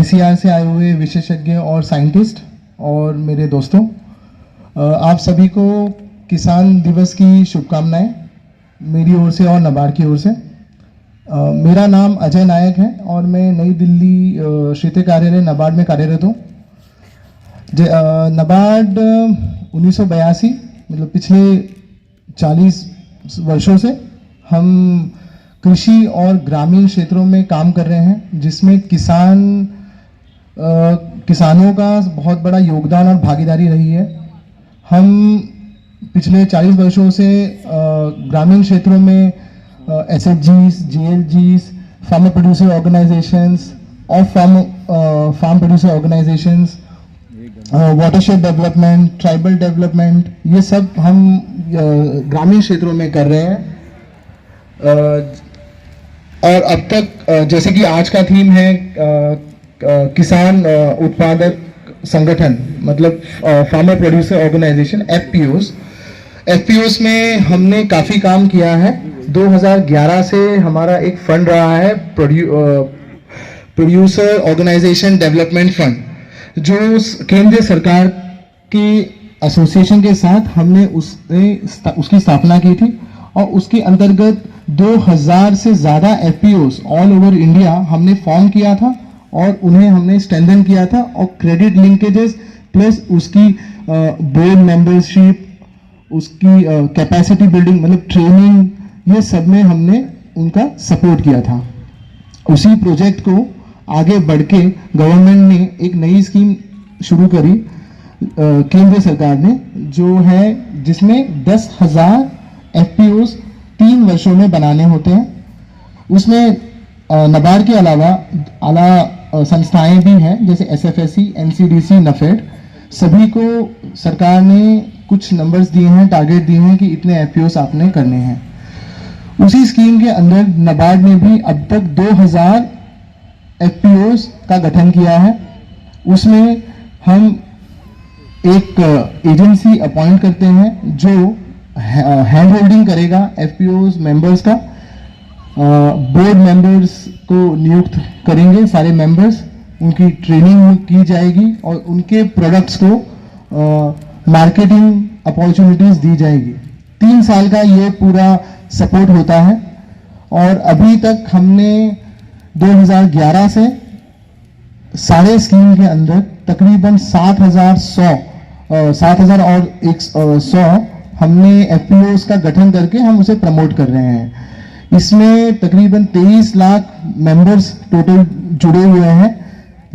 ICAR से आए हुए विशेषज्ञ और साइंटिस्ट और मेरे दोस्तों, आप सभी को किसान दिवस की शुभकामनाएं मेरी ओर से और नबार्ड की ओर से। मेरा नाम अजय नायक है और मैं नई दिल्ली क्षेत्रीय कार्यालय नबार्ड में कार्यरत हूँ। नबार्ड 1982 मतलब पिछले 40 वर्षों से हम कृषि और ग्रामीण क्षेत्रों में काम कर रहे हैं, जिसमें किसानों का बहुत बड़ा योगदान और भागीदारी रही है। हम पिछले 40 वर्षों से ग्रामीण क्षेत्रों में SHGs, GLGs, farmer producer organisations और farm producer organisations, watershed development, tribal development, ये सब हम ग्रामीण क्षेत्रों में कर रहे हैं। और अब तक जैसे कि आज का थीम है किसान उत्पादक संगठन, मतलब फार्मर प्रोड्यूसर ऑर्गेनाइजेशन, FPOs में हमने काफ़ी काम किया है। 2011 से हमारा एक फंड रहा है, प्रोड्यूसर ऑर्गेनाइजेशन डेवलपमेंट फंड, जो केंद्र सरकार के एसोसिएशन के साथ हमने उसकी स्थापना की थी और उसके अंतर्गत 2000 से ज़्यादा FPOs ऑल ओवर इंडिया हमने फॉर्म किया था और उन्हें हमने स्ट्रेंथन किया था। और क्रेडिट लिंकेजेस प्लस उसकी बोर्ड मेंबरशिप, उसकी कैपेसिटी बिल्डिंग मतलब ट्रेनिंग, ये सब में हमने उनका सपोर्ट किया था। उसी प्रोजेक्ट को आगे बढ़ के गवर्नमेंट ने एक नई स्कीम शुरू करी केंद्र सरकार ने, जो है जिसमें 10,000 FPOs 3 वर्षों में बनाने होते हैं। उसमें नबार्ड के अलावा आला संस्थाएं भी हैं, जैसे SFSC, NCDC, NAFED। सभी को सरकार ने कुछ नंबर्स दिए हैं, टारगेट दिए हैं कि इतने FPOs आपने करने हैं। उसी स्कीम के अंदर नबार्ड ने भी अब तक 2000 FPOs का गठन किया है। उसमें हम एक एजेंसी अपॉइंट करते हैं जो हैंड होल्डिंग करेगा FPOs मेंबर्स का। बोर्ड मेंबर्स को नियुक्त करेंगे सारे मेंबर्स, उनकी ट्रेनिंग की जाएगी और उनके प्रोडक्ट्स को मार्केटिंग अपॉर्चुनिटीज दी जाएगी। 3 साल का ये पूरा सपोर्ट होता है और अभी तक हमने 2011 से सारे स्कीम के अंदर तकरीबन 7,000 और 100 हमने FPOs का गठन करके हम उसे प्रमोट कर रहे हैं। इसमें तकरीबन 23 लाख मेंबर्स टोटल जुड़े हुए हैं,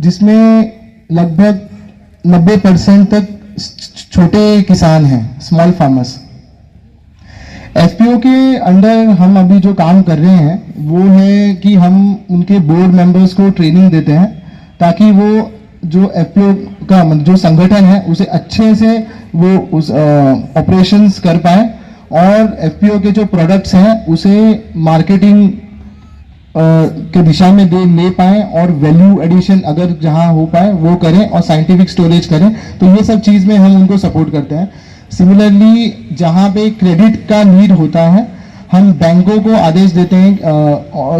जिसमें लगभग 90% तक छोटे किसान हैं, स्मॉल फार्मर्स। FPO के अंडर हम अभी जो काम कर रहे हैं वो है कि हम उनके बोर्ड मेंबर्स को ट्रेनिंग देते हैं ताकि वो जो FPO का जो संगठन है उसे अच्छे से वो उस ऑपरेशंस कर पाए और FPO के जो प्रोडक्ट्स हैं उसे मार्केटिंग के दिशा में ले पाए और वैल्यू एडिशन अगर जहां हो पाए वो करें और साइंटिफिक स्टोरेज करें। तो ये सब चीज़ में हम उनको सपोर्ट करते हैं। सिमिलरली जहां पे क्रेडिट का नीड होता है, हम बैंकों को आदेश देते हैं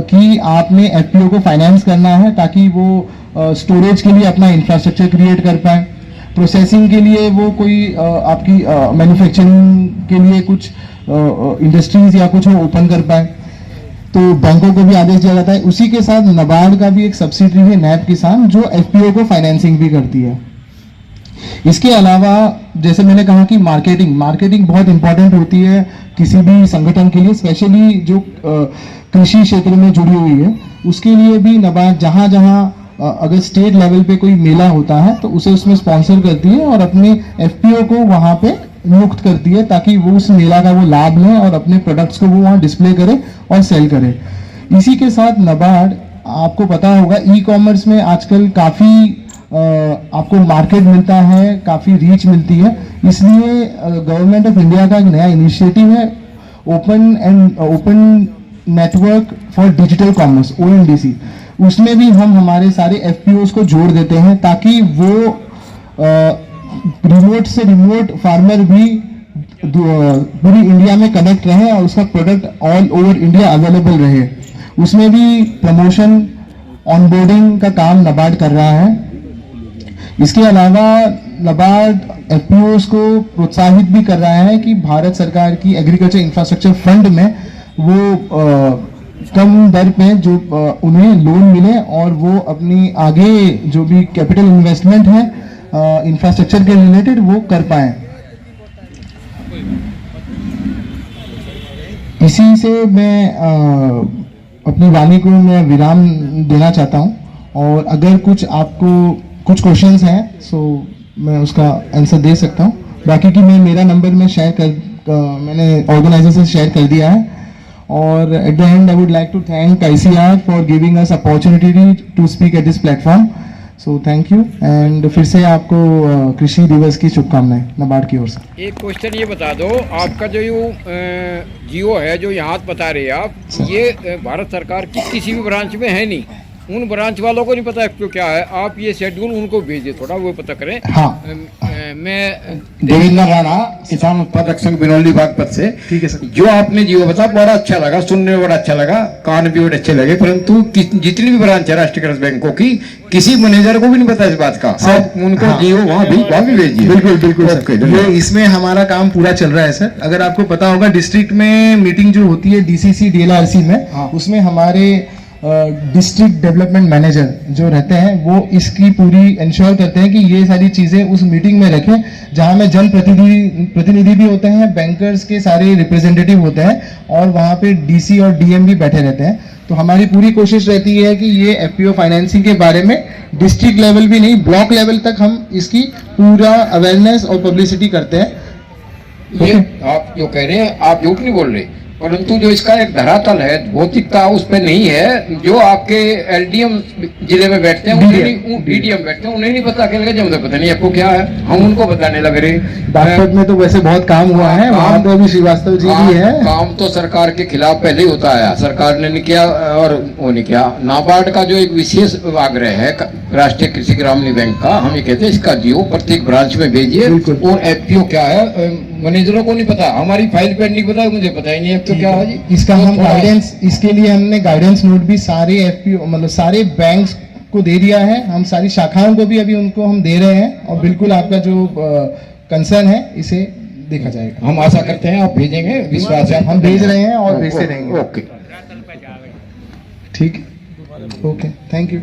कि आपने FPO को फाइनेंस करना है ताकि वो स्टोरेज के लिए अपना इंफ्रास्ट्रक्चर क्रिएट कर पाए, प्रोसेसिंग के लिए वो कोई आपकी मैन्युफैक्चरिंग के लिए कुछ इंडस्ट्रीज या कुछ वो ओपन कर पाए। तो बैंकों को भी आदेश दिया जाता है। उसी के साथ नबार्ड का भी एक सब्सिडरी है नैब किसान, जो FPO को फाइनेंसिंग भी करती है। इसके अलावा जैसे मैंने कहा कि मार्केटिंग बहुत इंपॉर्टेंट होती है किसी भी संगठन के लिए, स्पेशली जो कृषि क्षेत्र में जुड़ी हुई है। उसके लिए भी नबार्ड जहां अगर स्टेट लेवल पे कोई मेला होता है तो उसे उसमें स्पॉन्सर करती है और अपने FPO को वहां पे नियुक्त करती है ताकि वो उस मेला का वो लाभ लें और अपने प्रोडक्ट्स को वो वहाँ डिस्प्ले करे और सेल करे। इसी के साथ नबार्ड, आपको पता होगा ई-कॉमर्स में आजकल काफ़ी आपको मार्केट मिलता है, काफ़ी रीच मिलती है। इसलिए गवर्नमेंट ऑफ इंडिया का एक नया इनिशिएटिव है, open network for digital commerce, ONDC। उसमें भी हम हमारे सारे FPOs को जोड़ देते हैं ताकि वो रिमोट से रिमोट फार्मर भी पूरी इंडिया में कनेक्ट रहे और उसका product all over India available रहे। उसमें भी प्रमोशन ऑनबोर्डिंग का काम नाबार्ड कर रहा है। इसके अलावा नाबार्ड एफपीओस को प्रोत्साहित भी कर रहा है कि भारत सरकार की एग्रीकल्चर इंफ्रास्ट्रक्चर फंड में वो कम दर पे जो उन्हें लोन मिले और वो अपनी आगे जो भी कैपिटल इन्वेस्टमेंट है इंफ्रास्ट्रक्चर के रिलेटेड वो कर पाए। इसी से मैं अपनी वाणी को मैं विराम देना चाहता हूं, और अगर कुछ आपको कुछ क्वेश्चंस हैं सो मैं उसका आंसर दे सकता हूं। बाकी की मैं मेरा नंबर में मैंने ऑर्गेनाइजर से शेयर कर दिया है। और at the end I would like to thank ICR for giving us opportunity to speak at this platform. So thank you, and फिर से आपको कृषि दिवस की शुभकामनाएं नाबार्ड की ओर से। एक क्वेश्चन ये बता दो, आपका जो जियो है जो यहाँ बता रहे हैं आप, ये भारत सरकार की किसी भी ब्रांच में है नहीं, उन ब्रांच वालों को नहीं पता क्यों क्या है, आप ये शेड्यूल उनको भेजिए, थोड़ा वो पता करें। हाँ, मैं देवेंद्र राणा, किसान उत्पादक संघ बिनौली बागपत से। ठीक है सर। जो आपने जियो बताया बड़ा अच्छा लगा, सुनने में बड़ा अच्छा लगा, कान भी बड़े अच्छे लगे, परंतु जितनी भी ब्रांच है राष्ट्रीयकृत बैंकों की, किसी मैनेजर को भी नहीं पता इस बात का। आप उनको हाँ, जियो वहाँ भी भेजिए। बिल्कुल बिल्कुल ओके, सर। ये इसमें हमारा काम पूरा चल रहा है सर। अगर आपको पता होगा डिस्ट्रिक्ट में मीटिंग जो होती है डीसीसी डीएलआरसी में, उसमें हमारे डिस्ट्रिक्ट डेवलपमेंट मैनेजर जो रहते हैं वो इसकी पूरी इंश्योर करते हैं कि ये सारी चीजें उस मीटिंग में रखें, जहां में प्रतिनिधि भी होते हैं, बैंकर्स के सारे रिप्रेजेंटेटिव होते हैं, और वहां पे डीसी और डीएम भी बैठे रहते हैं। तो हमारी पूरी कोशिश रहती है कि ये एफपीओ फाइनेंसिंग के बारे में डिस्ट्रिक्ट लेवल भी नहीं, ब्लॉक लेवल तक हम इसकी पूरा अवेयरनेस और पब्लिसिटी करते हैं। ये आप जो कह रहे हैं आप झूठ नहीं बोल रहे, परंतु जो इसका एक धरातल है, भौतिकता उस पर नहीं है। जो आपके एलडीएम जिले में बैठते हैं, डीडीएम बैठते हैं, उन्हें नहीं पता, कहने लगे मुझे पता नहीं आपको क्या है, हम उनको बताने लग रहे। बागपत में तो वैसे बहुत काम हुआ है, वहां तो अभी श्रीवास्तव जी भी है। काम तो सरकार के खिलाफ पहले ही होता है, सरकार ने नहीं किया और वो नहीं किया। नाबार्ड का जो एक विशेष आग्रह है राष्ट्रीय कृषि ग्रामीण बैंक का, हम ये कहते हैं इसका जियो प्रत्येक ब्रांच में भेजिए। और एफपीओ क्या है मैनेजरों को नहीं पता, हमारी फाइल पेंडिंग पता है, मुझे पता ही नहीं है तो क्या है जी। इसका हम गाइडेंस, इसके लिए हमने गाइडेंस नोट भी सारे एफपीओ मतलब सारे बैंक्स को दे दिया है। हम सारी शाखाओं को भी अभी उनको हम दे रहे हैं, और बिल्कुल आपका जो कंसर्न है इसे देखा जाएगा। हम आशा करते हैं आप भेजेंगे, विश्वास है हम भेज रहे हैं और भेजते रहेंगे। ओके, ठीक, ओके, थैंक यू।